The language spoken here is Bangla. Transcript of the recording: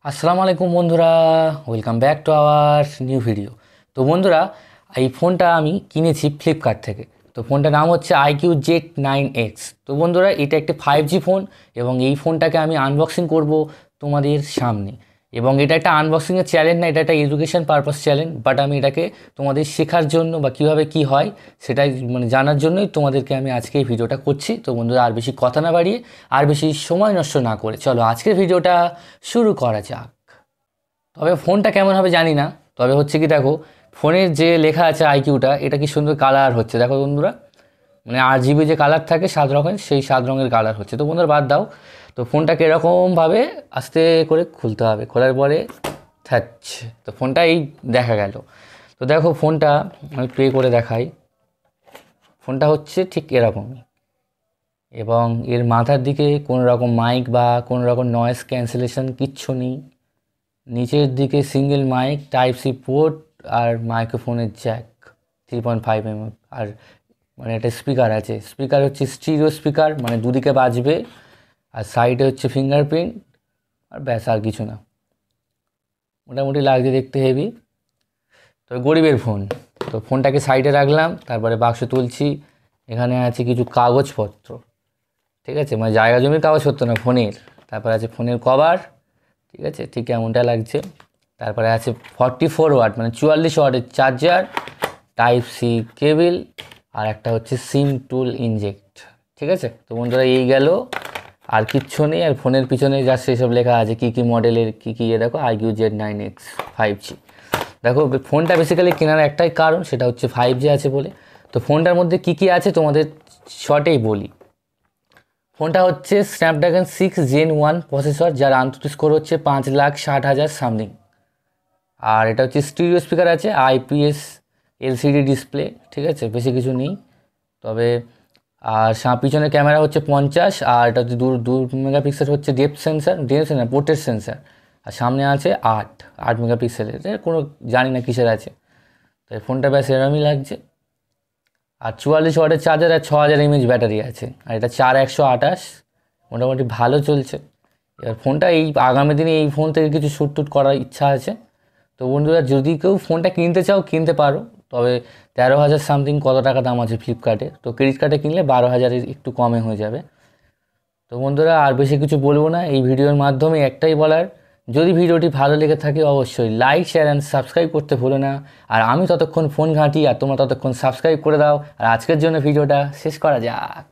আসসালামু আলাইকুম বন্ধুরা, welcome back to our new video. তো বন্ধুরা, এই ফোনটা আমি কিনেছি ফ্লিপকার্ট থেকে। তো ফোনটার নাম হচ্ছে iQZ9X। তো বন্ধুরা, এটা একটি 5G ফোন এবং এই ফোনটাকে আমি আনবক্সিং করব তোমাদের সামনে। এবং এটা একটা আনবক্সিংয়ের চ্যালেঞ্জ না, এটা একটা এডুকেশন পারপাস চ্যালেঞ্জ। বাট আমি এটাকে তোমাদের শেখার জন্য বা কীভাবে কী হয় সেটাই জানার জন্যই তোমাদেরকে আমি আজকে এই ভিডিওটা করছি। তো বন্ধুরা, আর বেশি কথা না বাড়িয়ে আর বেশি সময় নষ্ট না করে চলো আজকের ভিডিওটা শুরু করা যাক। তবে ফোনটা কেমন হবে জানি না, তবে হচ্ছে কি দেখো, ফোনের যে লেখা আছে আইকিউটা, এটা কি সুন্দর কালার হচ্ছে দেখো বন্ধুরা। মানে RGB যে কালার থাকে 7 রকমের, সেই 7 রঙের কালার হচ্ছে। তো বন্ধুরা বাদ দাও, তো ফোনটাকে এরকমভাবে আস্তে করে খুলতে হবে। খোলার পরে থাচ, তো ফোনটা এই দেখা গেল। তো দেখো ফোনটা আমি প্লে করে দেখাই। ফোনটা হচ্ছে ঠিক এরকমই এবং এর মাথার দিকে কোনো রকম মাইক বা কোনো রকম নয়েজ ক্যান্সেলেশন কিচ্ছু নেই। নিচের দিকে single mic, type C port আর মাইক্রোফোনের জ্যাক 3.5 আর মানে একটা স্পিকার আছে। স্পিকার হচ্ছে স্টিরিও স্পিকার, মানে দুদিকে বাজবে। আর সাইডে হচ্ছে ফিঙ্গারপ্রিন্ট, আর ব্যাস, আর কিছু না। মোটামুটি লাগছে দেখতে হেভি। তো গরিবের ফোন। তো ফোনটাকে সাইডে রাখলাম, তারপরে বাক্স তুলছি। এখানে আছে কিছু কাগজপত্র, ঠিক আছে, মানে জায়গা জমির কাগজপত্র না, ফোনের। তারপরে আছে ফোনের কভার, ঠিক আছে, ঠিক এমনটা লাগছে। তারপরে আছে 44 ওয়াট মানে 44 ওয়াটের চার্জার, টাইপ C কেবিল, আর একটা হচ্ছে সিম টুল ইনজেক্ট, ঠিক আছে। তো বন্ধুরা এই গেল, আর কিচ্ছু নেই। আর ফোনের পিছনে যা সেসব লেখা আছে কী কী মডেলের কী কী, দেখো iQZ9X 5G। দেখো ফোনটা বেসিক্যালি কেনার একটাই কারণ, সেটা হচ্ছে 5G আছে বলে। তো ফোনটার মধ্যে কী কী আছে তোমাদের শর্টেই বলি। ফোনটা হচ্ছে স্ন্যাপড্রাগন 6 Gen 1 প্রসেসর, যার আন্তর্জাতিক স্কোর হচ্ছে 5,60,000 সামথিং। আর এটা হচ্ছে স্টিরিও স্পিকার আছে, IPS LCD ডিসপ্লে, ঠিক আছে, বেশি কিছু নেই। তবে আর পিছনে ক্যামেরা হচ্ছে 50, আর এটা হচ্ছে 2 মেগাপিক্সেল হচ্ছে ডেপথ সেন্সার পোর্ট্রেট সেন্সার। আর সামনে আছে 8 মেগাপিক্সেলের, কোনো জানি না কিসের আছে। তো এই ফোনটা ব্যাস এরমই লাগছে। আর 44 ওয়াটের চার্জার আর 6000 mAh ব্যাটারি আছে। আর এটা 4128, মোটামুটি ভালো চলছে। এবার ফোনটা এই আগামী দিনে এই ফোন থেকে কিছু শ্যুট টুট করার ইচ্ছা আছে। তো বন্ধুরা, যদি কেউ ফোনটা কিনতে চাও কিনতে পারো, তবে 13,000 সামথিং কত টাকা দাম আছে ফ্লিপকার্টে। তো ক্রেডিট কার্ডে কিনলে 12,000-এর একটু কমে হয়ে যাবে। তো বন্ধুরা, আর বেশি কিছু বলবো না, এই ভিডিওর মাধ্যমে একটাই বলার, যদি ভিডিওটি ভালো লেগে থাকে অবশ্যই লাইক, শেয়ার অ্যান্ড সাবস্ক্রাইব করতে ভুলো না। আর আমি ততক্ষণ ফোন ঘাঁটি আর তোমরা ততক্ষণ সাবস্ক্রাইব করে দাও। আর আজকের জন্য ভিডিওটা শেষ করা যাক।